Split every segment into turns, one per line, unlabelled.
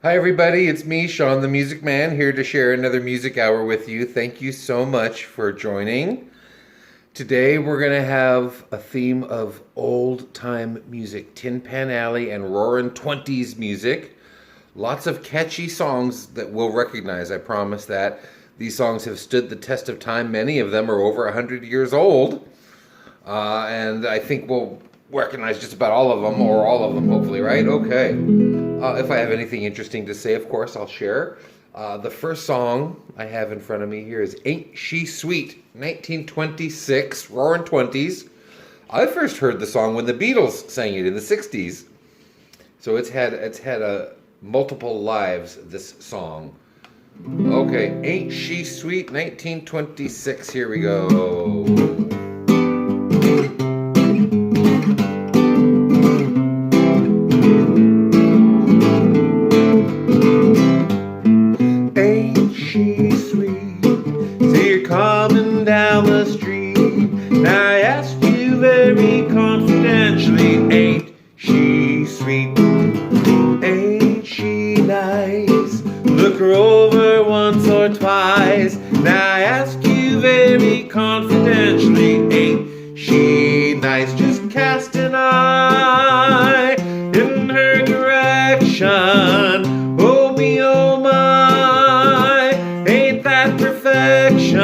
Hi, everybody. It's me, Sean the Music Man, here to share another music hour with you. Thank you so much for joining. Today, we're going to have a theme of old time music, Tin Pan Alley and Roaring 20's music. Lots of catchy songs that we'll recognize, I promise that. These songs have stood the test of time. Many of them are over 100 years old. And I think we'll recognize just about all of them, or all of them, hopefully, right? Okay. If I have anything interesting to say, of course, I'll share. The first song I have in front of me here is Ain't She Sweet, 1926, Roaring 20's. I first heard the song when the Beatles sang it in the 60s. So it's had a multiple lives, this song. Okay, Ain't She Sweet, 1926, here we go. Ain't she sweet? See her coming down the street. Now I ask you very confidentially, ain't she sweet? Ain't she nice? Look her over once or twice. Now I ask you very confidentially, ain't she nice? Just cast an eye in her direction. Oh me, oh my, ain't that perfection?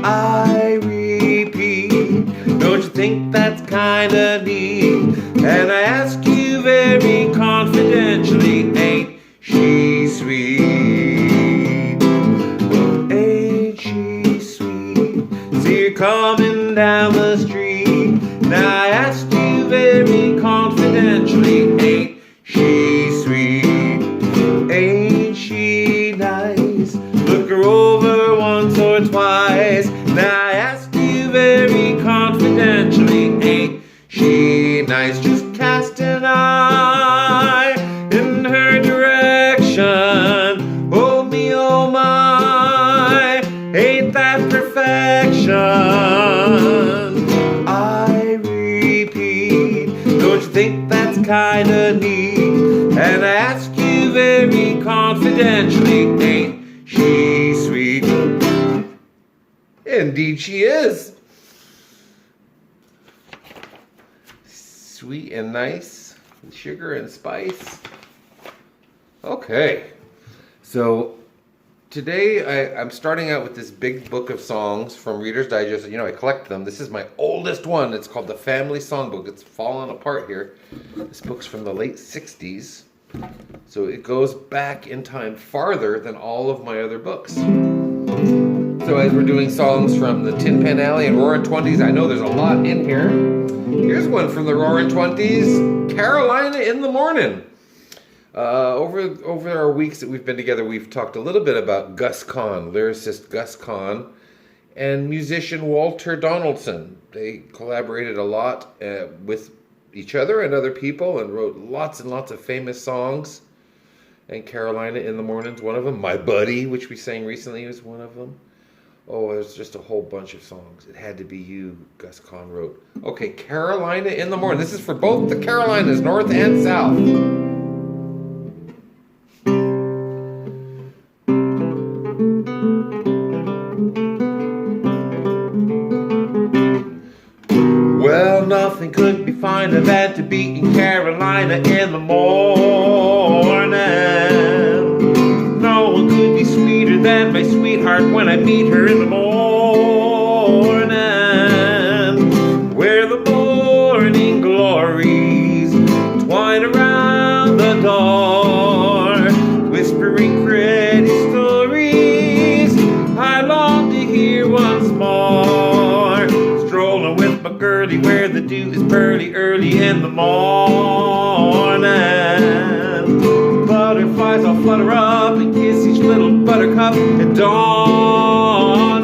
I repeat, don't you think that's kinda neat? And I ask you very confidentially, ain't she sweet? Ain't she sweet? See her coming down the street. Now I ask you very confidentially, ain't she sweet? Ain't she nice? Look her over once or twice. Now I ask you very confidentially, ain't she nice? Just cast an eye in her direction. Oh me, oh my, ain't that perfection? I repeat, don't you think that's kinda neat? And I ask you very confidentially, ain't she sweet? Indeed she is. Sweet and nice, with sugar and spice. Okay, so today I'm starting out with this big book of songs from Reader's Digest. You know, I collect them. This is my oldest one. It's called the Family Songbook. It's fallen apart here. This book's from the late 60s. So it goes back in time farther than all of my other books. So as we're doing songs from the Tin Pan Alley and Roaring 20's, I know there's a lot in here. Here's one from the Roaring 20's, Carolina in the Morning. Over our weeks that we've been together, we've talked a little bit about Gus Kahn, lyricist Gus Kahn, and musician Walter Donaldson. They collaborated a lot with each other and other people and wrote lots and lots of famous songs. And Carolina in the Morning's one of them. My Buddy, which we sang recently, is one of them. Oh, there's just a whole bunch of songs. It Had to Be You, Gus Kahn wrote. Okay, Carolina in the Morning. This is for both the Carolinas, North and South. Well, nothing could be finer than to be in Carolina in the morning. No one could be sweeter than my sweetheart when I meet her in the morning. Where the morning glories twine around the door, whispering pretty stories I long to hear once more. Strolling with my girlie where the dew is pearly early in the morning. Butterflies all flutter up and kiss each little buttercup at dawn.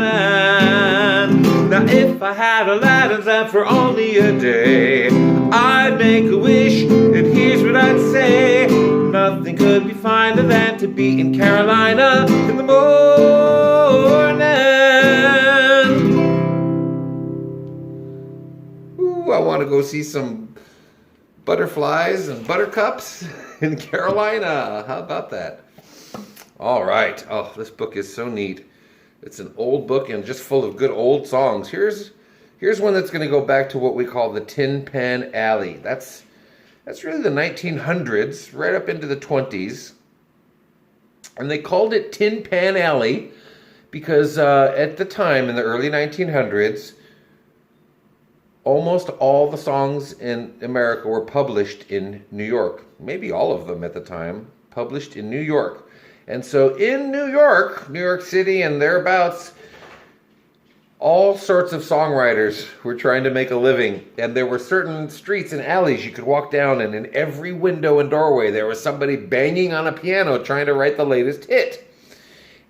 Now if I had Aladdin's lamp for only a day, I'd make a wish, and here's what I'd say. Nothing could be finer than to be in Carolina in the morning. Ooh, I want to go see some butterflies and buttercups in Carolina. How about that? All right. Oh, this book is so neat. It's an old book and just full of good old songs. Here's one that's going to go back to what we call the Tin Pan Alley. That's really the 1900s, right up into the 20s. And they called it Tin Pan Alley because at the time, in the early 1900s, almost all the songs in America were published in New York. Maybe all of them at the time, published in New York. And so in New York City and thereabouts, all sorts of songwriters were trying to make a living. And there were certain streets and alleys you could walk down, and in every window and doorway there was somebody banging on a piano trying to write the latest hit.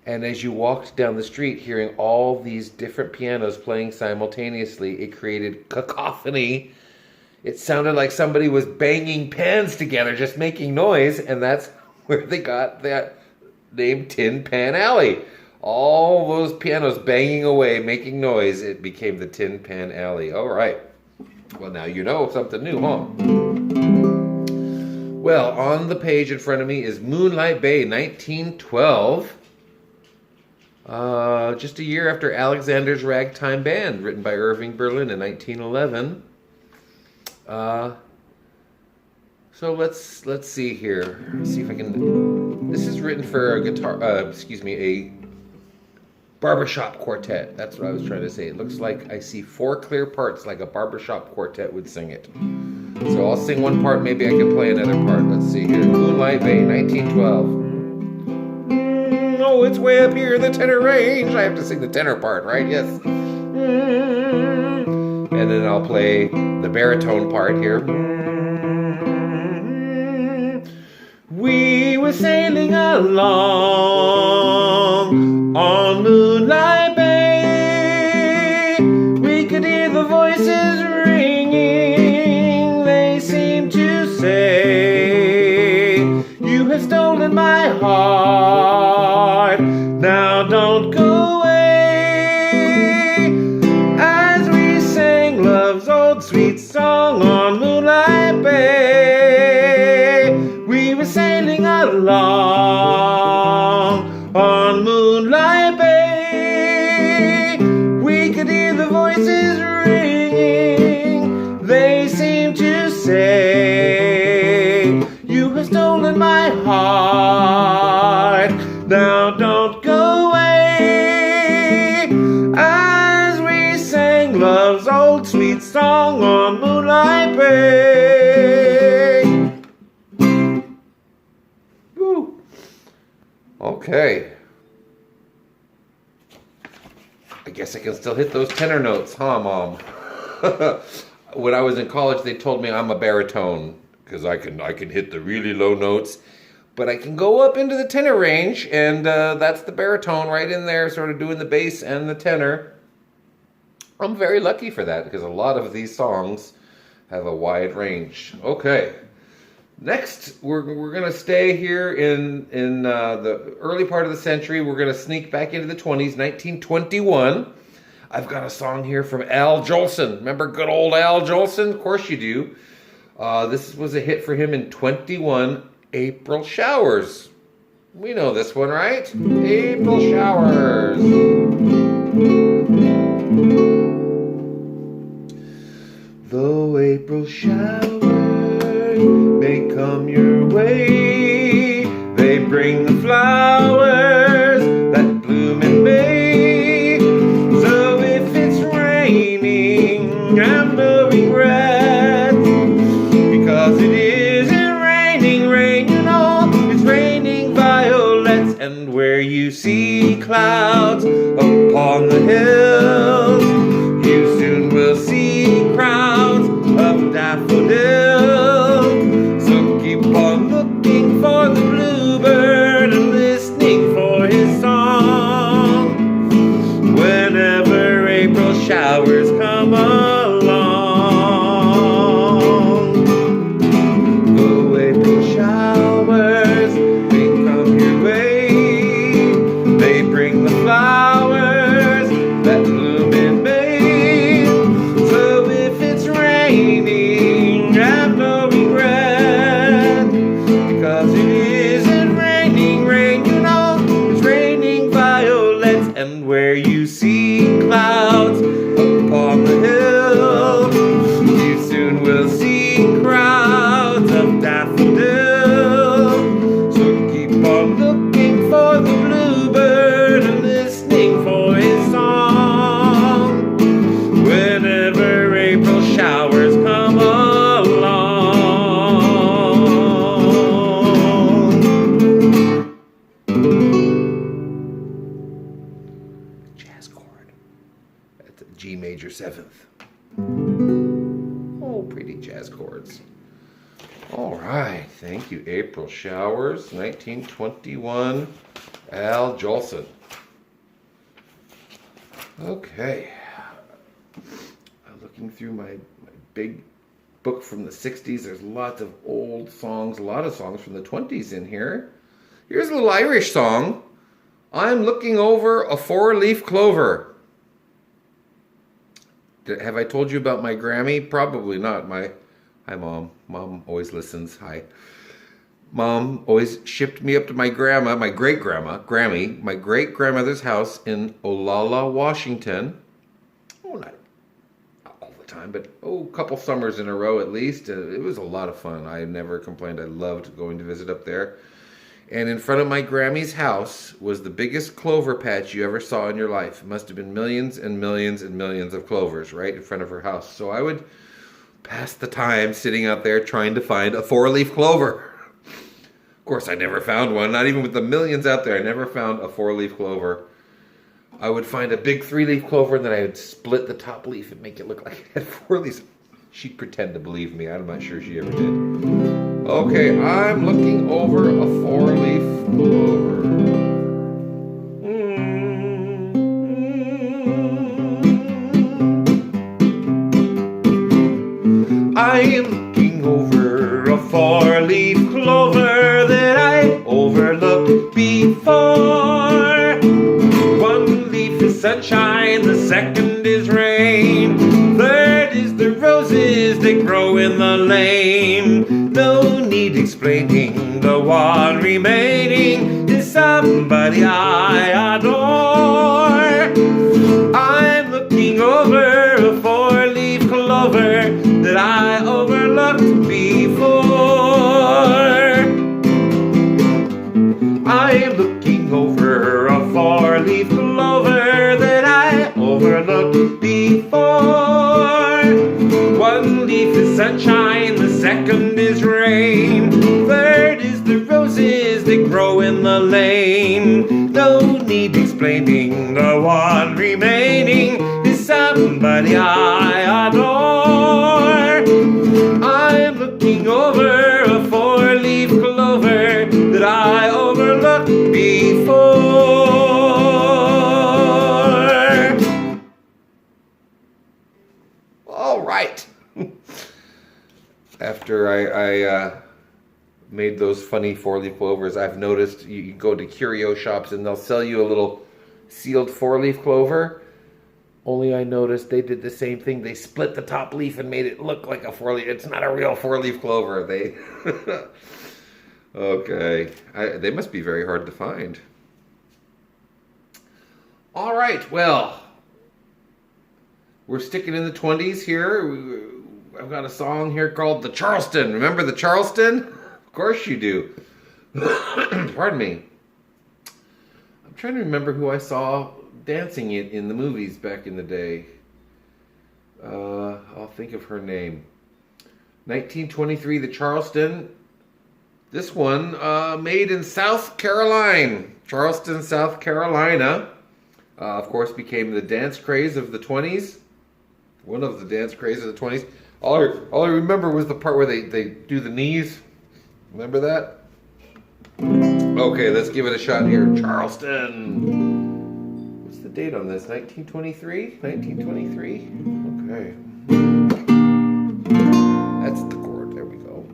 And as you walked down the street hearing all these different pianos playing simultaneously, it created cacophony. It sounded like somebody was banging pans together, just making noise, and that's where they got that name Tin Pan Alley. All those pianos banging away, making noise, it became the Tin Pan Alley. All right. Well, now you know something new, huh? Well, on the page in front of me is Moonlight Bay, 1912. Just a year after Alexander's Ragtime Band, written by Irving Berlin in 1911. So let's see here. Let's see if I can. This is written for a barbershop quartet. That's what I was trying to say. It looks like I see 4 clear parts, like a barbershop quartet would sing it. So I'll sing one part. Maybe I can play another part. Let's see here. Moonlight Bay, 1912. Oh, it's way up here in the tenor range. I have to sing the tenor part, right? Yes. And then I'll play the baritone part here. We were sailing along on Moonlight Bay. We could hear the voices ringing. They seemed to say, "You have stolen my heart. Now don't go away." As we sang love's old sweet song on Moonlight Bay, we were sailing along on Moonlight Bay. We could hear the voices ringing. They seemed to say, "You have stolen my heart. Now don't go away." As we sang love's old sweet song on Moonlight Bay. Woo. Okay. I guess I can still hit those tenor notes, huh, Mom? When I was in college, they told me I'm a baritone because I can hit the really low notes. But I can go up into the tenor range, and that's the baritone right in there, sort of doing the bass and the tenor. I'm very lucky for that, because a lot of these songs have a wide range. Okay, next we're going to stay here in the early part of the century. We're going to sneak back into the 20s, 1921. I've got a song here from Al Jolson. Remember good old Al Jolson? Of course you do. This was a hit for him in 21. April Showers. We know this one, right? April Showers. Though April showers may come your way, they bring the flowers that bloom in May. So if it's raining, I'm no regret, because it isn't raining rain, you know, it's raining violets. And where you see clouds upon the hills, you soon will see crowds of daffodils. So keep on looking for the bluebird and listening for his song whenever April showers come along. Though April showers may come your way, 7th. Oh, pretty jazz chords. All right, thank you. April Showers, 1921, Al Jolson. Okay, looking through my big book from the 60s, there's lots of old songs, a lot of songs from the 20s in here. Here's a little Irish song. I'm looking over a four-leaf clover. Have I told you about my Grammy? Probably not. Hi, Mom. Mom always listens. Hi. Mom always shipped me up to my grandma, my great-grandma, Grammy, my great-grandmother's house in Olalla, Washington. Oh, not all the time, but a couple summers in a row at least. It was a lot of fun. I never complained. I loved going to visit up there. And in front of my Grammy's house was the biggest clover patch you ever saw in your life. It must have been millions and millions and millions of clovers right in front of her house. So I would pass the time sitting out there trying to find a four-leaf clover. Of course, I never found one. Not even with the millions out there, I never found a four-leaf clover. I would find a big three-leaf clover, and then I would split the top leaf and make it look like it had four leaves. She'd pretend to believe me. I'm not sure she ever did. Okay, I'm looking over a four-leaf clover. I am looking over a four-leaf clover that I overlooked before. One leaf is sunshine, the second is rain, third is the roses that grow in the lane. No need explaining, the one remaining is somebody I adore. I'm looking over a four-leaf clover that I overlooked before. I am looking over a four-leaf clover that I overlooked before. One leaf is sunshine, the second is rain, third is the roses that grow in the lane. No need explaining, the one remaining is somebody I adore. I'm looking over a four-leaf clover that I overlooked before. All right. After I made those funny four-leaf clovers, I've noticed you go to curio shops and they'll sell you a little sealed four-leaf clover. Only I noticed they did the same thing. They split the top leaf and made it look like a four-leaf. It's not a real four-leaf clover. Okay. They must be very hard to find. All right. Well, we're sticking in the 20s here. I've got a song here called The Charleston. Remember the Charleston? Of course you do. Pardon me. I'm trying to remember who I saw dancing it in the movies back in the day. I'll think of her name. 1923, The Charleston. This one made in South Carolina. Charleston, South Carolina. Of course, became the dance craze of the 20s. One of the dance crazes of the 20s. All I remember was the part where they do the knees. Remember that? Okay, let's give it a shot here. Charleston. What's the date on this? 1923? 1923? Okay. That's the chord. There we go.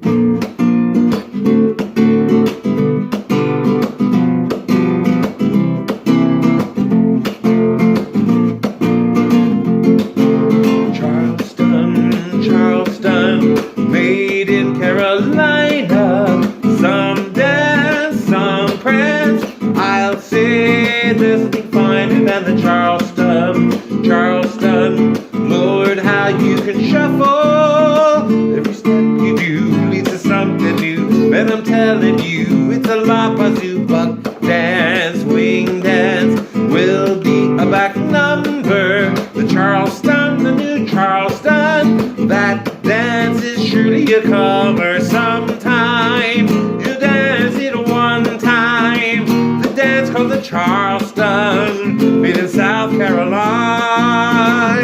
Made in Carolina, some dance, some prance. I'll say there's nothing finer than the Charleston. Charleston, Lord, how you can shuffle. Every step you do leads to something new. And I'm telling you, it's a La Pazoo buck dance, wing dance will be a back number. The Charleston, the new Charleston, that dance is surely a comer. Sometime you'll dance it one time. The dance called the Charleston, made in South Carolina.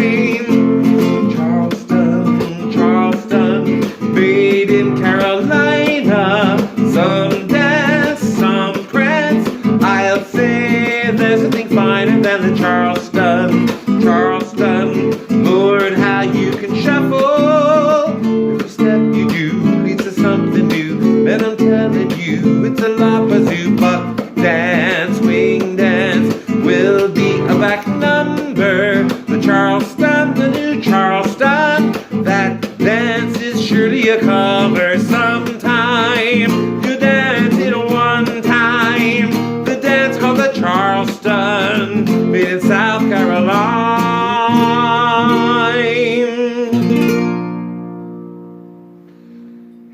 you. It's a lapazoo buck dance, swing dance. Will be a back number. The Charleston, the new Charleston. That dance is surely a cover sometime. You dance it one time. The dance called the Charleston, made in South Carolina.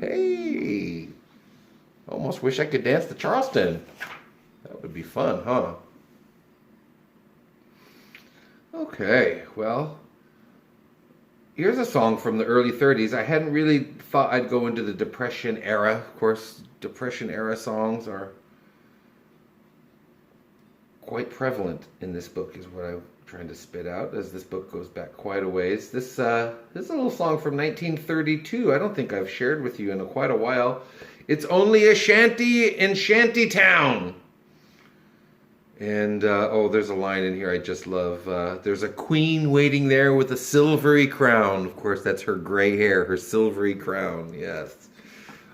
Hey, almost wish I could dance the Charleston. That would be fun, huh? Okay, well, here's a song from the early 30s. I hadn't really thought I'd go into the Depression era. Of course, Depression era songs are quite prevalent in this book, is what I'm trying to spit out, as this book goes back quite a ways. This is a little song from 1932. I don't think I've shared with you in quite a while. It's Only a Shanty in Shantytown. And, oh, there's a line in here I just love. There's a queen waiting there with a silvery crown. Of course, that's her gray hair, her silvery crown, yes.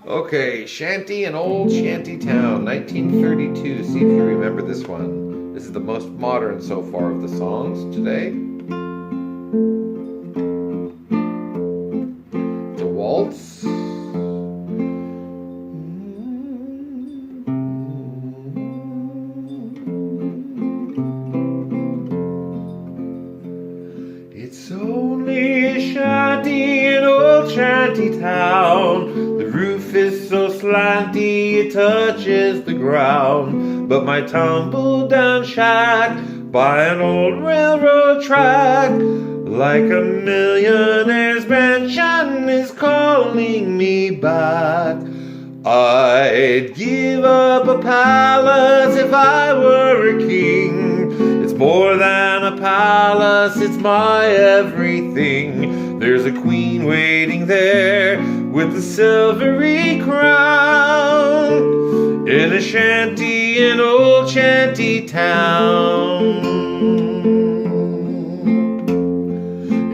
Okay, Shanty and Old Shantytown, 1932. See if you remember this one. This is the most modern so far of the songs today. It's a waltz. It's only a shanty in old Shantytown. The roof is so slanty it touches the ground. But my tumble down shack by an old railroad track, like a millionaire's mansion, is calling me back. I'd give up a palace if I were a king. It's more than a palace, it's my everything. There's a queen waiting there with a silvery crown, in a shanty in old Shantytown.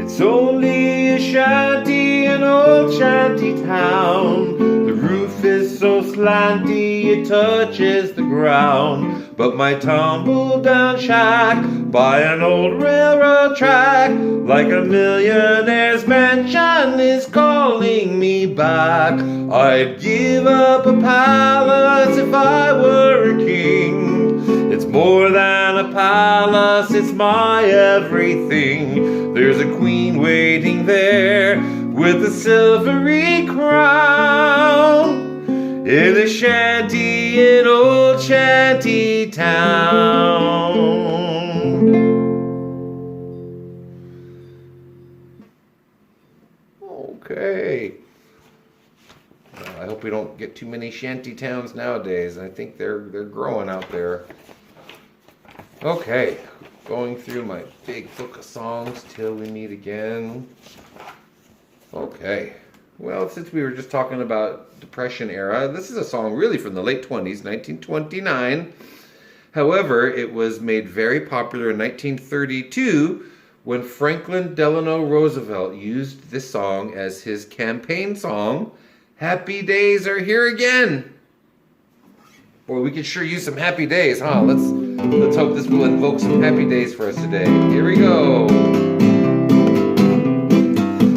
It's only a shanty in old Shantytown. The roof is so slanty it touches the ground. But my tumble down shack by an old railroad track, like a millionaire's mansion, is calling me back. I'd give up a palace if I were a king. It's more than a palace, it's my everything. There's a queen waiting there with a silvery crown, in a shanty in old Shantytown. Okay. I hope we don't get too many shanty towns nowadays. I think they're growing out there. Okay, going through my big book of songs till we meet again. Okay. Well, since we were just talking about Depression era, this is a song really from the late 20s, 1929. However, it was made very popular in 1932 when Franklin Delano Roosevelt used this song as his campaign song. Happy days are here again. Boy, we could sure use some happy days, huh? Let's hope this will invoke some happy days for us today. Here we go.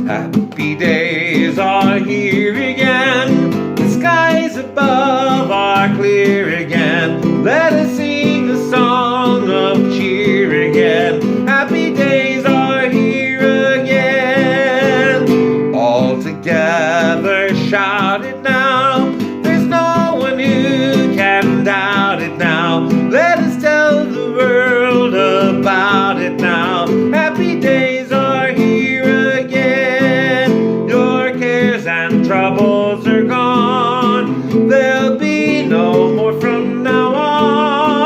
Happy days are here again. The skies above are clear again. Let us sing a song of cheer again. Happy days are here again. All together shout it now. There's no one who can doubt it now. Let us tell the world about it now. Happy days are here again. Your cares and troubles are gone. There'll be no more from now on.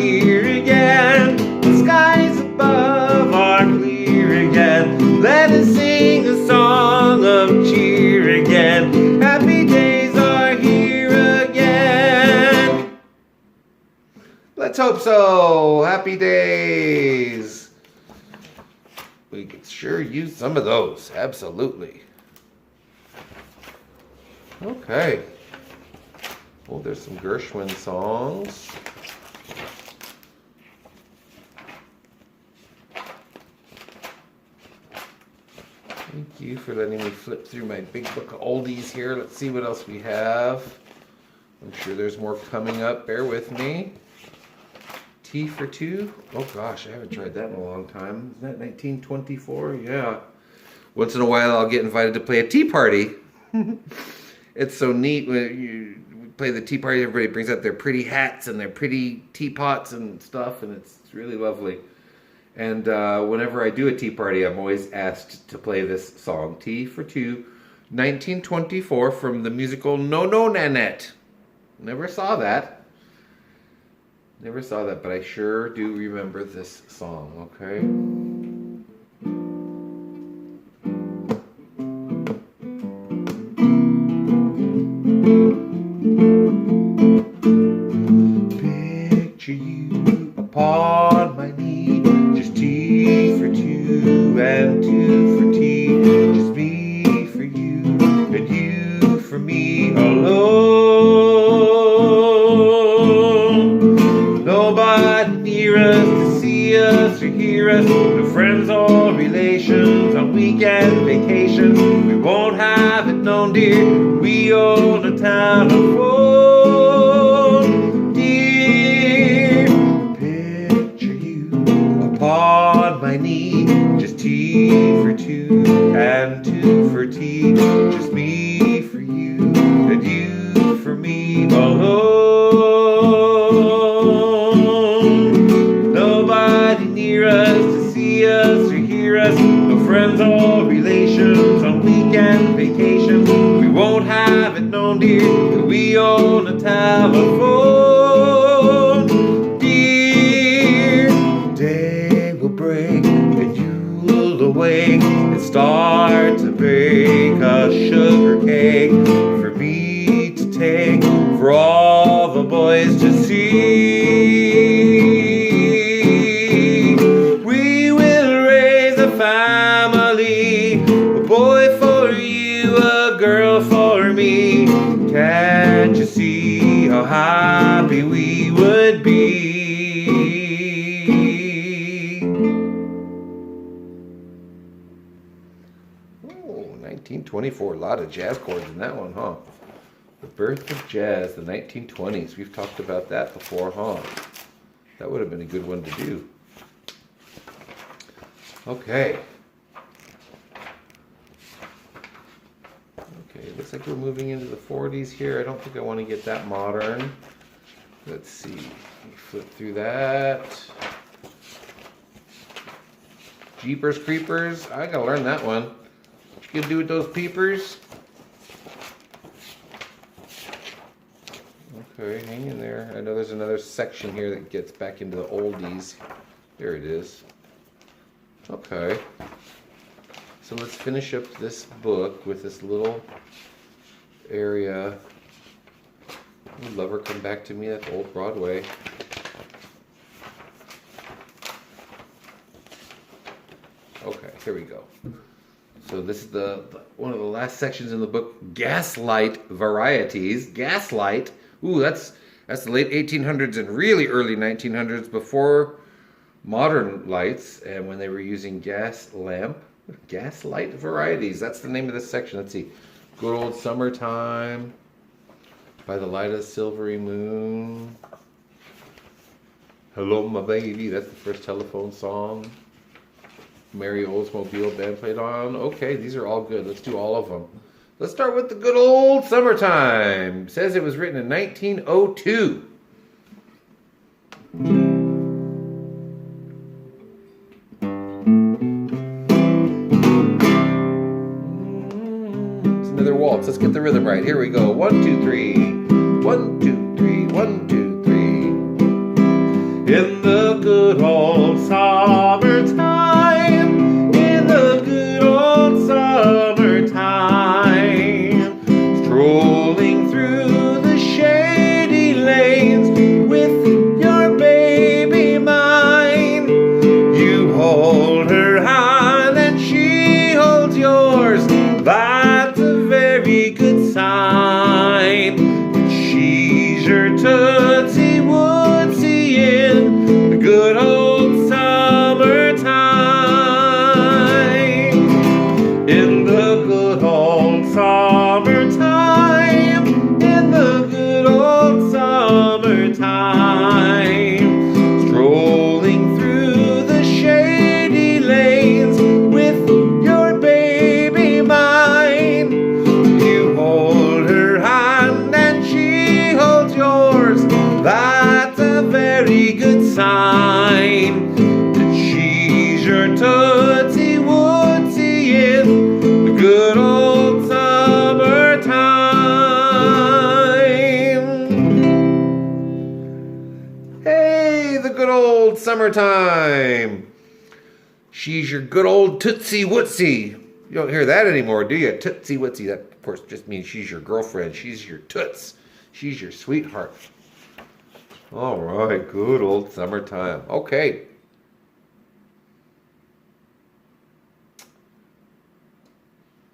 here again. The skies above are clear again. Let us sing a song of cheer again. Happy days are here again. Let's hope so. Happy days. We could sure use some of those. Absolutely. Okay. Oh, there's some Gershwin songs. Thank you for letting me flip through my big book of oldies here. Let's see what else we have. I'm sure there's more coming up. Bear with me. Tea for Two. Oh gosh, I haven't tried that in a long time. Isn't that 1924? Yeah. Once in a while I'll get invited to play a tea party. It's so neat when you play the tea party. Everybody brings out their pretty hats and their pretty teapots and stuff, and it's really lovely. And whenever I do a tea party, I'm always asked to play this song, Tea for Two, 1924, from the musical No No Nanette. Never saw that. Never saw that, but I sure do remember this song, okay? Picture you upon my knee, just tea for two and two for tea, just me for you and you for me alone. Nobody near us to see us or hear us, no friends or relations on weekend vacations. We won't have it known, dear, we own a telephone, dear. Picture you upon my knee, just tea for two and two for tea, just me for you and you for me alone. Nobody near us to see us or hear us, no friends or relations on weekend vacations. We won't have it known, dear, that we own a telephone, dear. Day will break and you'll awake and start to bake a sugar cake for me to take, for all the boys to see. We will raise a family, a boy for you, a girl for me. Can't you see how happy we would be? Oh, 1924, a lot of jazz chords in that one, huh? The birth of jazz, the 1920s. We've talked about that before, huh? That would have been a good one to do. Okay. Okay, looks like we're moving into the 40s here. I don't think I want to get that modern. Let's see. Let me flip through that. Jeepers Creepers. I gotta learn that one. What you gonna do with those peepers? Okay, hang in there. I know there's another section here that gets back into the oldies. There it is. Okay. So let's finish up this book with this little area. Ooh, Lover Come Back to Me, that's old Broadway. Okay, here we go. So this is the one of the last sections in the book, Gaslight Varieties. Gaslight. Ooh, that's the late 1800s and really early 1900s, before modern lights, and when they were using gas lamp. Gaslight Varieties. That's the name of this section. Let's see. Good Old Summertime, By the Light of the Silvery Moon, Hello My Baby. That's the first telephone song. Mary Oldsmobile Band played on. Okay, these are all good. Let's do all of them. Let's start with the Good Old Summertime. It says it was written in 1902. It's another waltz. Let's get the rhythm right. Here we go. 1, 2, 3. 1, 2, 3. 1, 2, 3. In In the good old summertime, in the good old summertime, strolling through the shady lanes with your baby mine. You hold her hand and she holds yours. That's a very good sign. She's your Tootsie Wootsie in the good old summertime. In the good old summertime, in the good old summertime, strolling through the shady lanes with your baby mine. You hold her hand and she holds yours. That's a very good sign that she's your Tootsie Wootsie in the good old summertime. Hey, the good old summertime. She's your good old Tootsie Wootsie. You don't hear that anymore, do you? Tootsie Wootsie. That, of course, just means she's your girlfriend. She's your toots. She's your sweetheart. All right, good old summertime. Okay.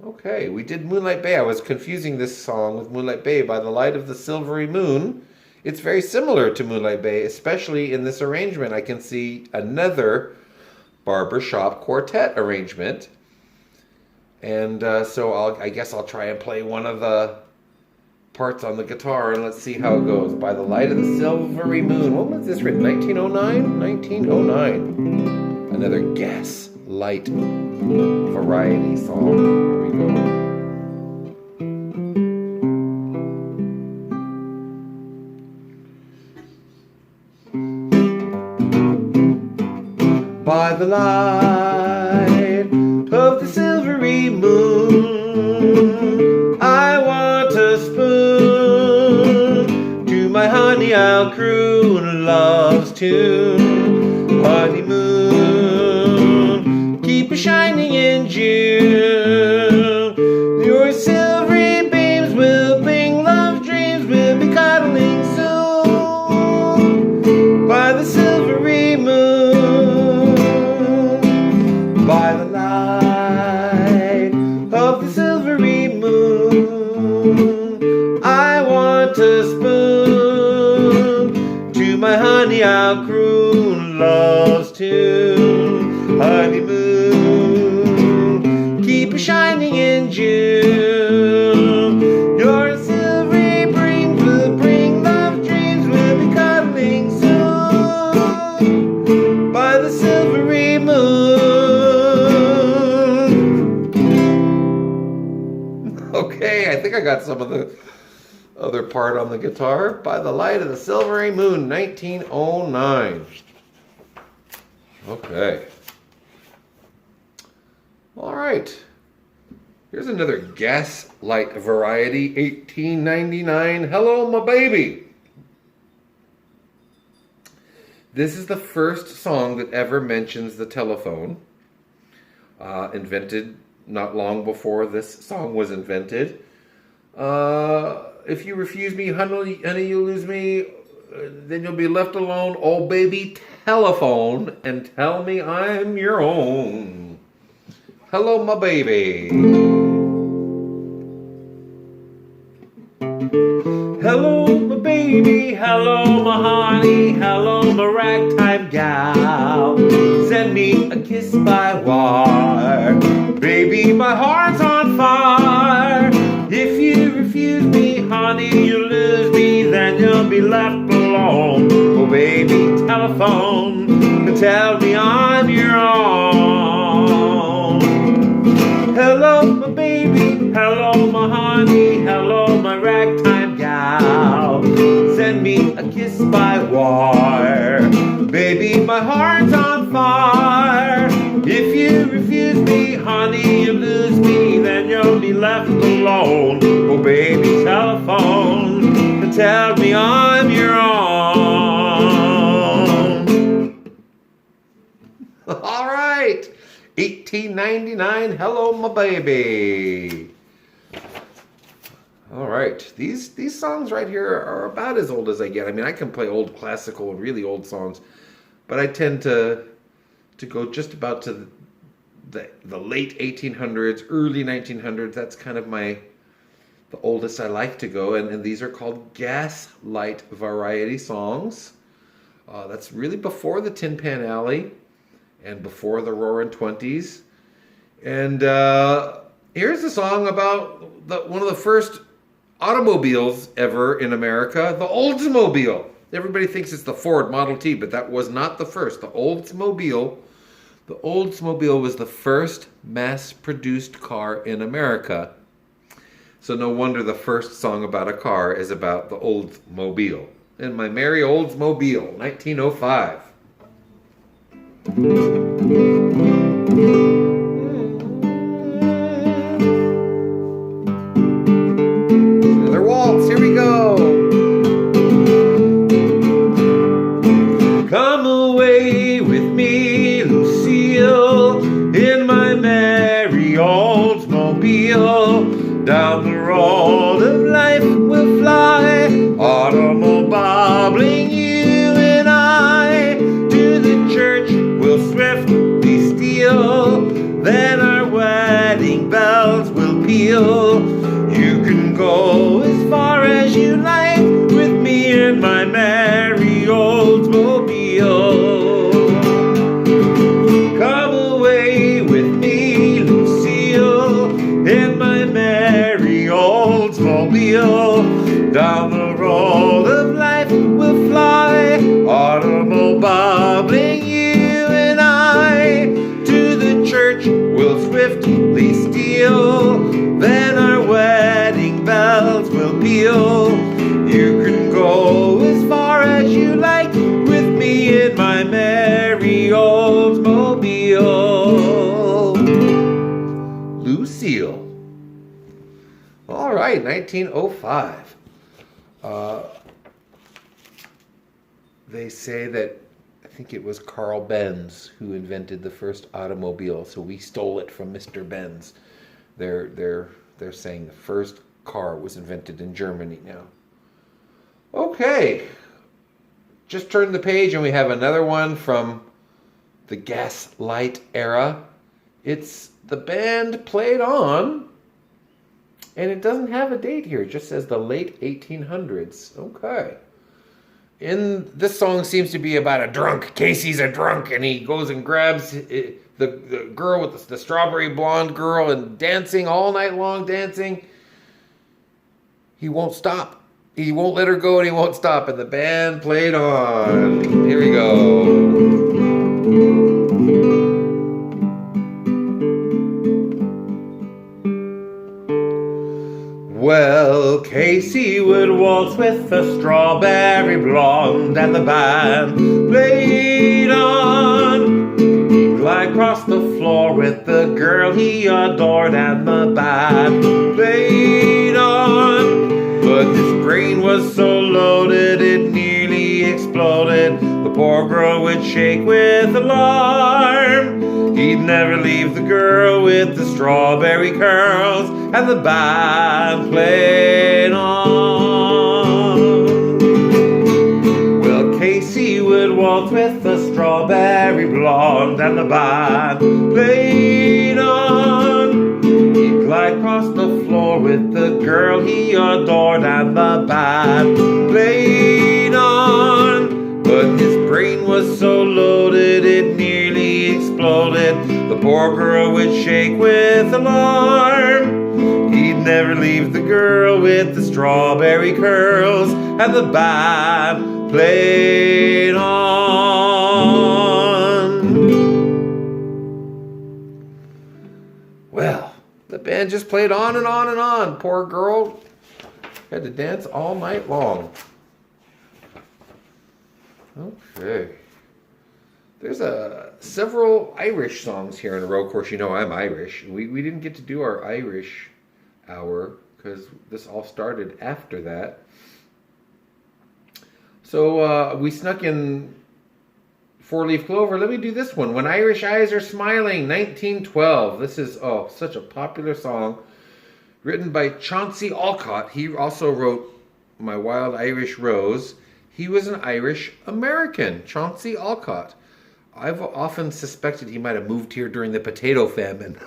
Okay, we did Moonlight Bay. I was confusing this song with Moonlight Bay. By the light of the silvery moon. It's very similar to Moonlight Bay, especially in this arrangement. I can see another barbershop quartet arrangement. And so I guess I'll try and play one of the parts on the guitar and let's see how it goes. By the light of the silvery moon. When was this written? 1909? 1909. Another Gaslight variety song. Here we go. By the light of the silvery moon, I want a spoon. To my honey I'll croon love's tune. Honeymoon, keep it shining in June. Your silvery beams will bring love dreams. We'll be cuddling soon. By the silvery moon, by the light of the silvery moon, I want a spoon. To my honey I'll croon love's tune. Honeymoon, keep it shining in June. Your silvery beams will bring love dreams. We'll be cuddling soon. By the silvery moon. Okay, I think I got some of the other part on the guitar. By the light of the silvery moon, 1909. Okay. All right. Here's another Gaslight variety, 1899. Hello, my baby. This is the first song that ever mentions the telephone. Invented not long before this song was invented. If you refuse me, honey, you lose me, then you'll be left alone. Oh, baby, telephone and tell me I'm your own. Hello, my baby. Hello, my baby. Hello, my honey. Hello, my ragtime gal. Send me a kiss by wire. Baby, my heart's on fire. If you refuse me, honey, you lose me, then you'll be left alone. Oh, baby, telephone and tell me I'm your own. Hello, my baby. Hello, my honey. Hello, my ragtime gal. Send me a kiss by wire. Baby, my heart's on fire. If you refuse me, honey, you lose me, then you'll be left alone. Oh, baby, telephone to tell me I'm your own. All right. 1899, Hello My Baby. All right. These songs right here are about as old as I get. I mean, I can play old classical and really old songs, but I tend to go just about to the late 1800s, early 1900s. That's kind of the oldest I like to go, and these are called Gaslight variety songs. That's really before the Tin Pan Alley and before the Roaring 20's. And here's a song about one of the first automobiles ever in America, the Oldsmobile. Everybody thinks it's the Ford Model T, but that was not the first. The Oldsmobile was the first mass-produced car in America. So no wonder the first song about a car is about the Oldsmobile. And my merry Oldsmobile, 1905. Another waltz, here we go. Come away with me, Lucille, in my merry Oldsmobile. Down the road of life we'll fly, automobiling you and I. To the church we'll swiftly steal, then our wedding bells will peal. You can go as far as you like with me in my merry Oldsmobile. Come away with me, Lucille, in my merry Oldsmobile. Down the road of life we'll fly, automobiling you and I. To the church we'll swiftly steal, then our wedding bells will peal. You can go as far as you like with me in my merry Oldsmobile. Lucille. All right, 1905. They say that I think it was Carl Benz who invented the first automobile, so we stole it from Mr. Benz. They're saying the first car was invented in Germany now. Okay, just turn the page and we have another one from the Gaslight era. It's the band Played On, and it doesn't have a date here. It just says the late 1800s. Okay. And this song seems to be about a drunk. Casey's a drunk, and he goes and grabs the girl with the strawberry blonde girl and dancing all night long, dancing. He won't stop. He won't let her go, and he won't stop. And the band Played On. Here we go. Well, Casey would waltz with the strawberry blonde, and the band played on. He'd glide across the floor with the girl he adored, and the band played on. But his brain was so loaded it nearly exploded. The poor girl would shake with alarm. He'd never leave the girl with the strawberry curls, and the band played on. Well, Casey would waltz with the strawberry blonde, and the band played on. He'd glide across the floor with the girl he adored, and the band played on. But his brain was so loaded it nearly exploded. The poor girl would shake with alarm. He'd never leave the girl with the strawberry curls, and the band played on. Well, the band just played on and on and on. Poor girl had to dance all night long. Okay. There's several Irish songs here in a row. Of course, you know I'm Irish. We didn't get to do our Irish hour because this all started after that. So we snuck in Four-leaf clover. Let me do this one. When Irish Eyes Are Smiling, 1912. This is, such a popular song. Written by Chauncey Alcott. He also wrote My Wild Irish Rose. He was an Irish American, Chauncey Alcott. I've often suspected he might have moved here during the potato famine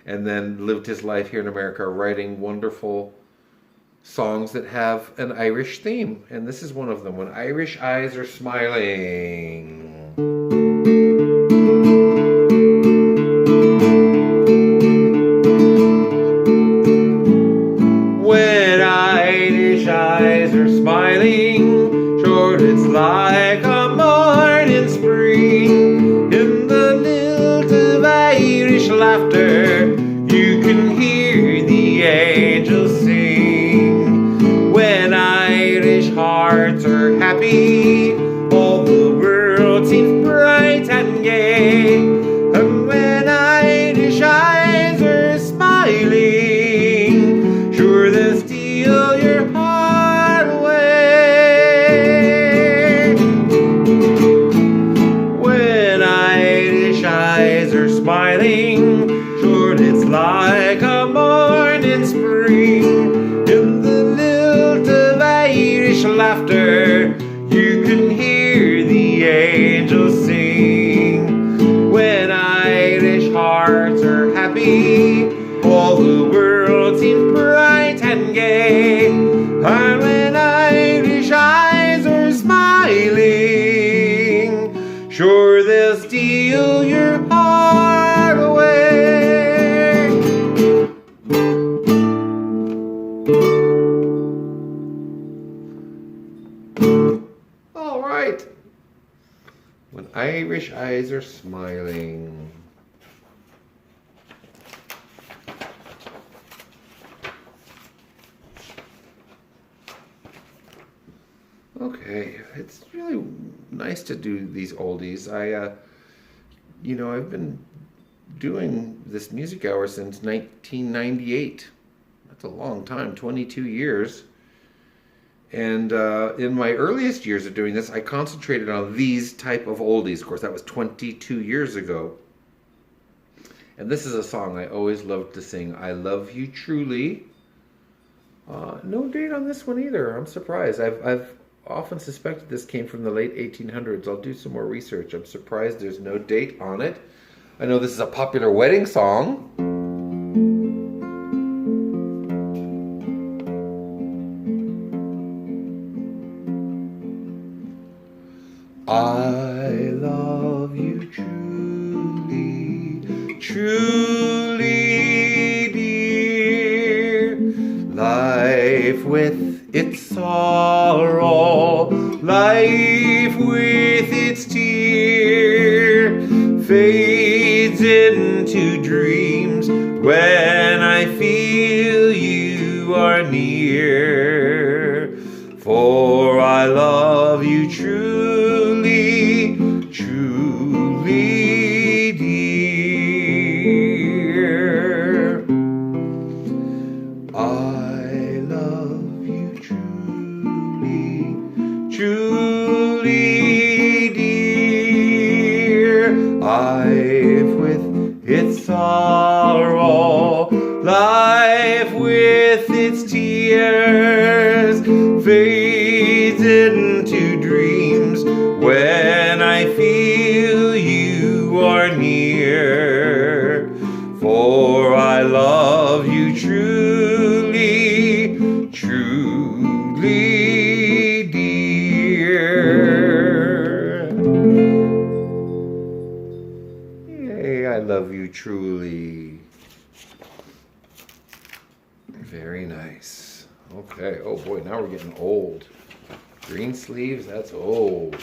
and then lived his life here in America, writing wonderful songs that have an Irish theme. And this is one of them, When Irish Eyes Are Smiling. When Irish eyes are smiling, sure it's like a morning spring. In the lilt of Irish laughter, you can hear the angels sing. When Irish hearts are happy, all the world seems bright and gay. And when Irish eyes are smiling, sure they'll steal your heart away. When Irish eyes are smiling, sure it's like a morning spring. In the lilt of Irish laughter, you can hear the angels sing. When Irish hearts are happy, all the world seems bright and gay. And when Irish eyes are smiling, sure they'll steal your heart away. All right. When Irish eyes are smiling. Okay, it's really nice to do these oldies. I've been doing this music hour since 1998. That's a long time, 22 years. And in my earliest years of doing this, I concentrated on these type of oldies. Of course, that was 22 years ago. And this is a song I always loved to sing. I Love You Truly. No date on this one either. I'm surprised. I've often suspected this came from the late 1800s. I'll do some more research. I'm surprised there's no date on it. I know this is a popular wedding song. I love you truly, truly, dear. Life with its sorrow, life with its tear, fades into dreams when I feel you are near. For I love you truly, truly, dear. I love you truly, truly, dear. Life with its sorrow, life with its tears, fades into dreams when I feel you are near. For I love you truly, truly, dear. Yay, I love you truly. Very nice. Okay, oh boy, now we're getting old. Green sleeves, that's old.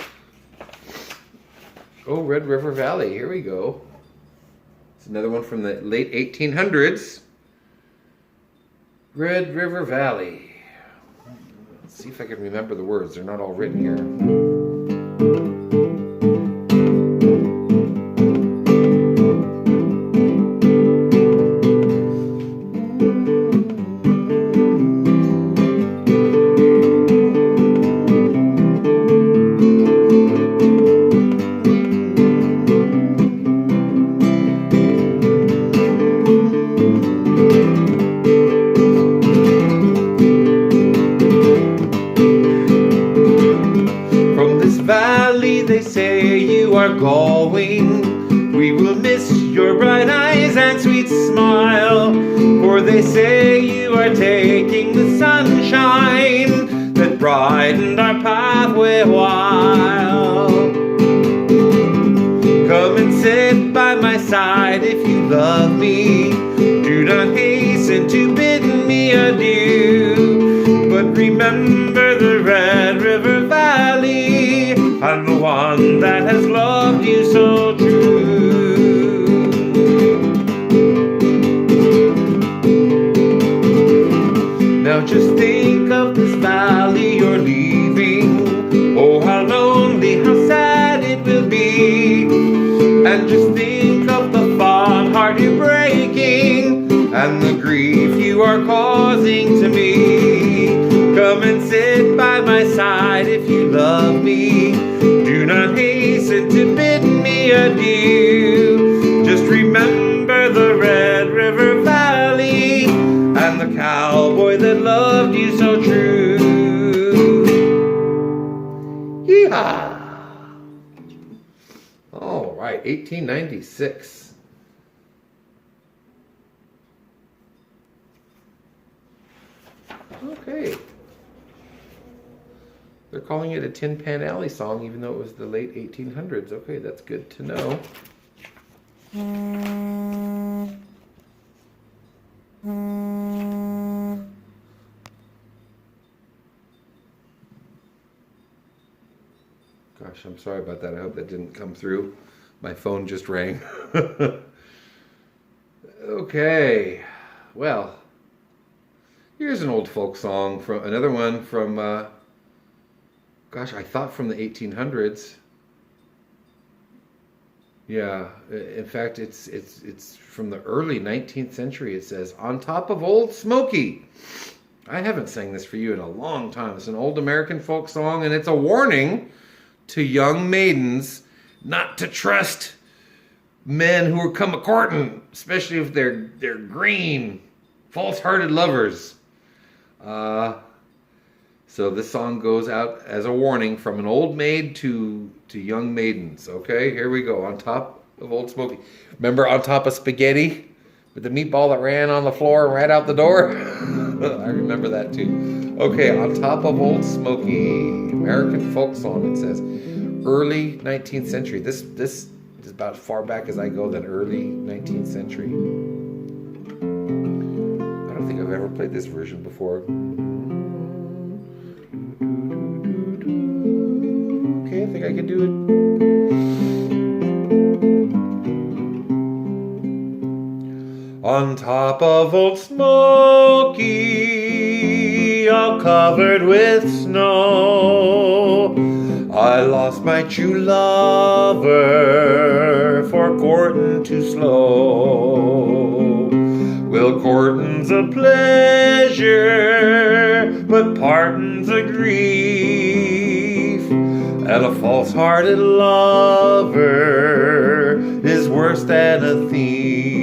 Oh, Red River Valley, here we go. It's another one from the late 1800s. Red River Valley. Let's see if I can remember the words. They're not all written here. are going. We will miss your bright eyes and sweet smile, for they say you are taking the sunshine that brightened our pathway a while. Come and sit by my side if you love me. Do not hasten to bid me adieu, but remember the Red River Valley and the one that has loved you so true. Now just think of this valley you're leaving. Oh, how lonely, how sad it will be. And just think of the fond heart you're breaking and the grief you are causing to me. Come and sit by my side if you love me. Do not hasten to bid me adieu. Just remember the Red River Valley and the cowboy that loved you so true. Yeehaw! All right, 1896. Okay. They're calling it a Tin Pan Alley song, even though it was the late 1800s. Okay, that's good to know. Gosh, I'm sorry about that. I hope that didn't come through. My phone just rang. Okay, well, here's an old folk song, from another one from, gosh, I thought from the 1800s. Yeah, in fact, it's from the early 19th century. It says, "On top of Old Smoky." I haven't sang this for you in a long time. It's an old American folk song, and it's a warning to young maidens not to trust men who are come a-courting, especially if they're green, false-hearted lovers. So this song goes out as a warning from an old maid to young maidens. Okay, here we go. On top of Old Smoky. Remember On Top of Spaghetti? With the meatball that ran on the floor and ran out the door? I remember that too. Okay, On Top of Old Smoky. American folk song, it says. Early 19th century. This is about as far back as I go, than early 19th century. I don't think I've ever played this version before. Okay, I think I can do it. On top of Old Smoky, all covered with snow, I lost my true lover for courting too slow. Well, courting's a pleasure, but parting's a grief, and a false-hearted lover is worse than a thief.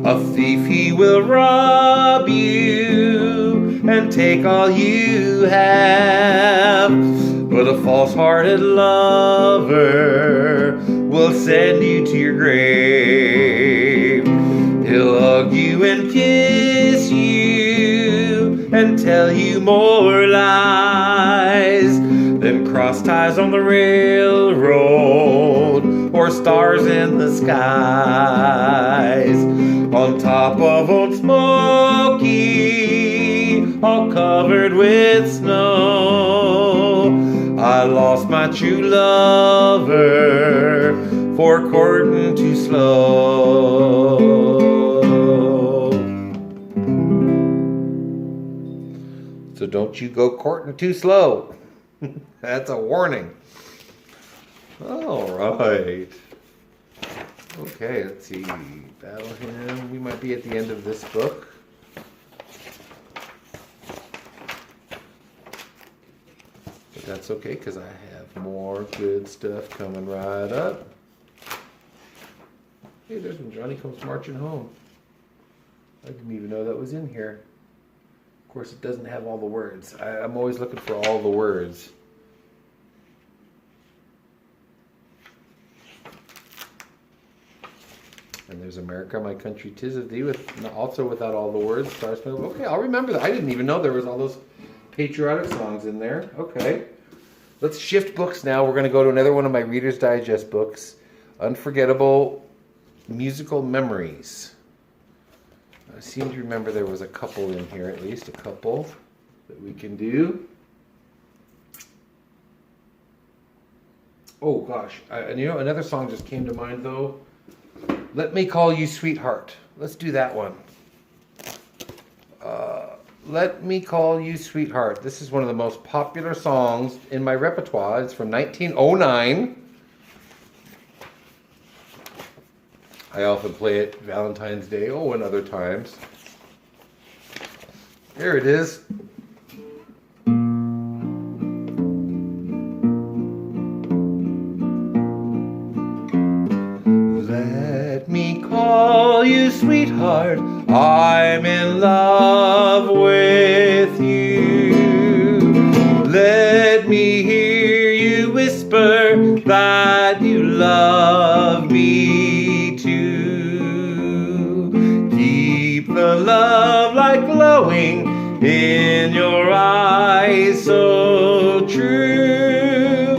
A thief, he will rob you and take all you have, but a false-hearted lover will send you to your grave. He'll hug you and kiss you and tell you more lies than cross ties on the railroad or stars in the skies. On top of Old Smoky, all covered with snow, I lost my true lover for courting too slow. So don't you go courting too slow. That's a warning. All right. Okay, let's see. Battle Hymn. We might be at the end of this book. But that's okay, because I have more good stuff coming right up. Hey, there's When Johnny Comes Marching Home. I didn't even know that was in here. Of course, it doesn't have all the words. I'm always looking for all the words. And there's America, My Country, 'Tis of Thee, also without all the words. Star Spangled. Okay, I'll remember that. I didn't even know there was all those patriotic songs in there. Okay. Let's shift books now. We're going to go to another one of my Reader's Digest books, Unforgettable Musical Memories. I seem to remember there was a couple in here, at least a couple that we can do. Oh gosh, and you know, another song just came to mind though. Let Me Call You Sweetheart. Let's do that one. Let Me Call You Sweetheart. This is one of the most popular songs in my repertoire. It's from 1909. I often play it Valentine's Day, and other times. Here it is. Let me call you sweetheart, I'm in love with you. Let me hear you whisper that you love me too. Keep the love light glowing in your eyes so true.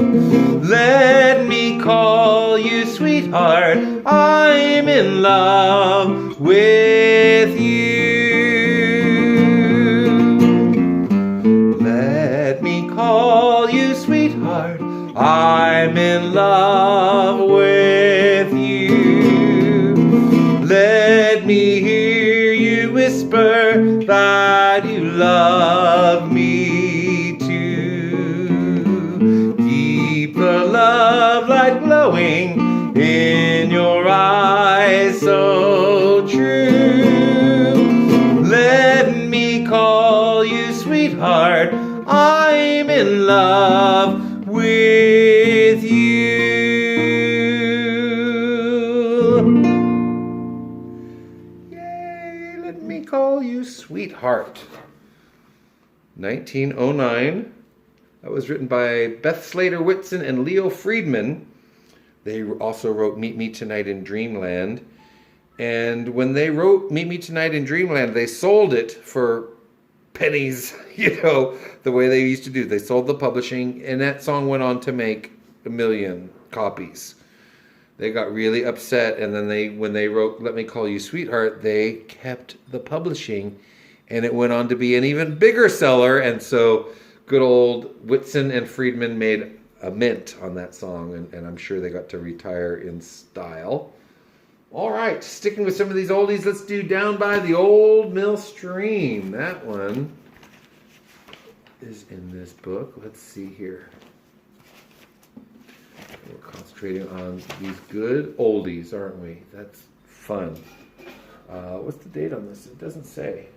Let me call you sweetheart, I'm in love with you. Let me call you sweetheart, I'm in love with you. Let me hear you whisper that you love me too. Keep the love light glowing in your eyes so true. Let me call you sweetheart, I'm in love with you. Yay, let me call you sweetheart. 1909. That was written by Beth Slater Whitson and Leo Friedman. They also wrote Meet Me Tonight in Dreamland. And when they wrote Meet Me Tonight in Dreamland, they sold it for pennies, you know, the way they used to do. They sold the publishing, and that song went on to make 1 million copies. They got really upset, and then when they wrote Let Me Call You Sweetheart, they kept the publishing, and it went on to be an even bigger seller, and so good old Whitson and Friedman made a mint on that song, and I'm sure they got to retire in style. All right, sticking with some of these oldies, let's do Down by the Old Mill Stream. That one is in this book. Let's see here. We're concentrating on these good oldies, aren't we? That's fun. What's the date on this? It doesn't say.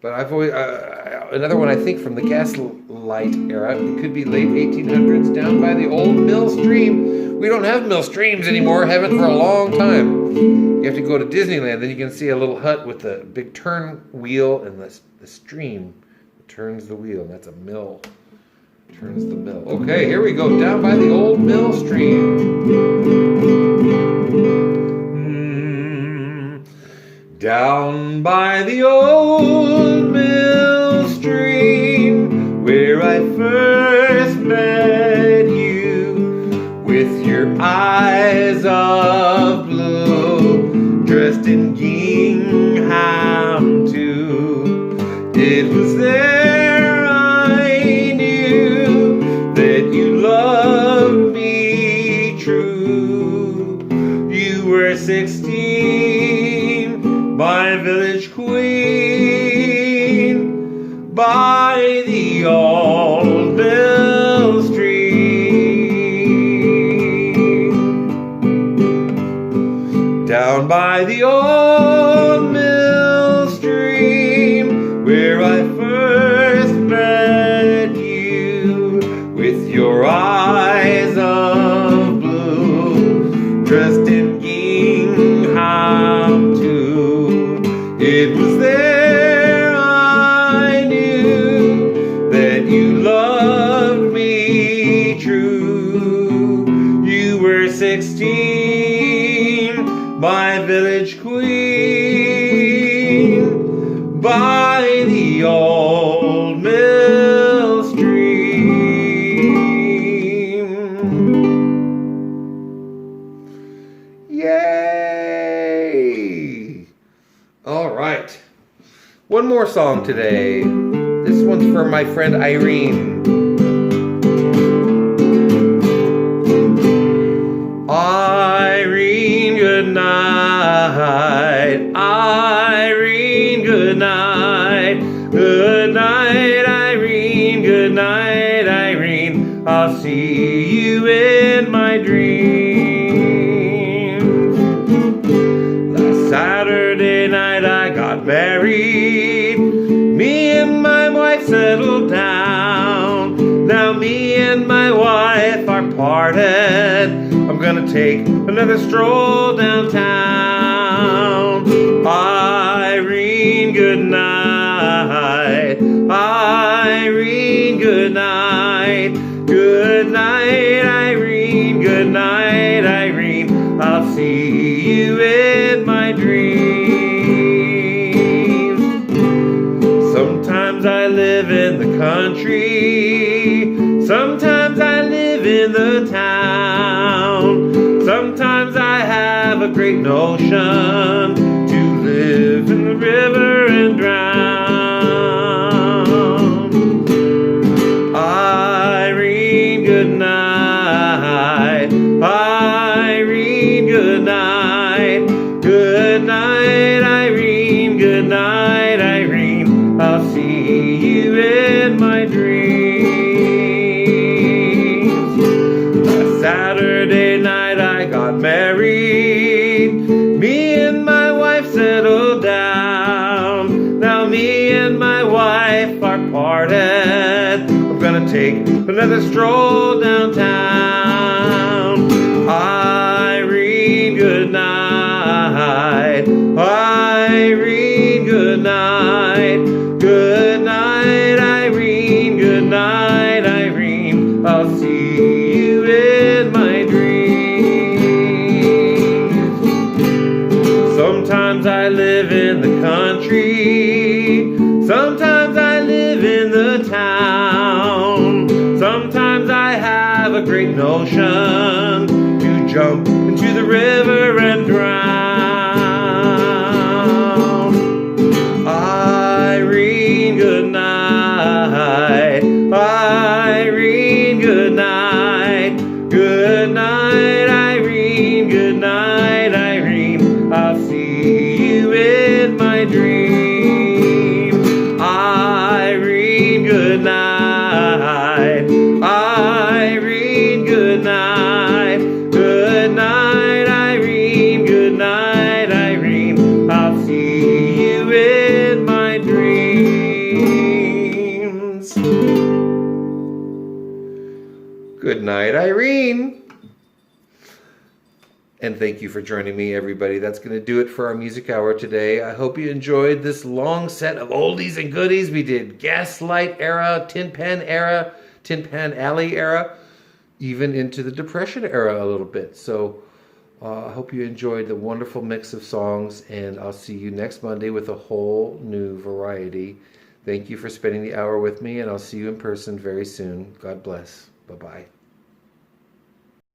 But I've always, another one I think from the Gaslight era, it could be late 1800s, Down by the Old Mill Stream. We don't have mill streams anymore, haven't for a long time. You have to go to Disneyland, then you can see a little hut with a big turn wheel and the stream turns the wheel. That's a mill. Turns the mill. Okay, here we go. Down by the Old Mill Stream. Down by the old mill stream, where I first met you, with your eyes of blue, dressed in gingham too. It was there I knew that you loved me true. You were 16, my village queen, by the old mill stream. Down by the old mill stream, where I first met you, with your eyes of blue, dressed in gingham too. It was there I knew that you loved me true. You were 16, my village queen, by the old mill stream. Yay! All right. One more song today. This one's for my friend Irene. Irene, good night. Irene, good night. Good night, Irene. Good night, Irene. I'll see you in my dreams. Last Saturday night I got married. Me and my wife settled down. Now me and my wife are parted. I'm gonna take another stroll downtown. Irene, good night. Irene, good night. Good night, Irene. Good night, Irene. I'll see you in my dreams. Sometimes I live in the country. Sometimes I live in the town. Sometimes I have a great notion to live in the river and drown. Irene, good night. Irene, good night. Good night, Irene. Good night, Irene. I'll see you in my dreams. Saturday night I got married. Me and my wife settled down. Now me and my wife are parted. I'm gonna take another stroll downtown. Irene, good night. Irene, good night. Good night, Irene. Good night, Irene. I'll see you in my dreams. Sometimes I live in the country. Sometimes I live in the town. Sometimes I have a great notion to jump into the river and drown. Irene, good night. Irene, good night. Good night, Irene. Good night, Irene. I'll see you in my dreams. Irene, good night. Irene, good night. Good night, Irene. Good night, Irene. I'll see you in my dreams. Good night, Irene. And thank you for joining me, everybody. That's going to do it for our music hour today. I hope you enjoyed this long set of oldies and goodies. We did Gaslight era, Tin Pan era, Tin Pan Alley era, even into the Depression era a little bit. So I hope you enjoyed the wonderful mix of songs, and I'll see you next Monday with a whole new variety. Thank you for spending the hour with me, and I'll see you in person very soon. God bless. Bye-bye.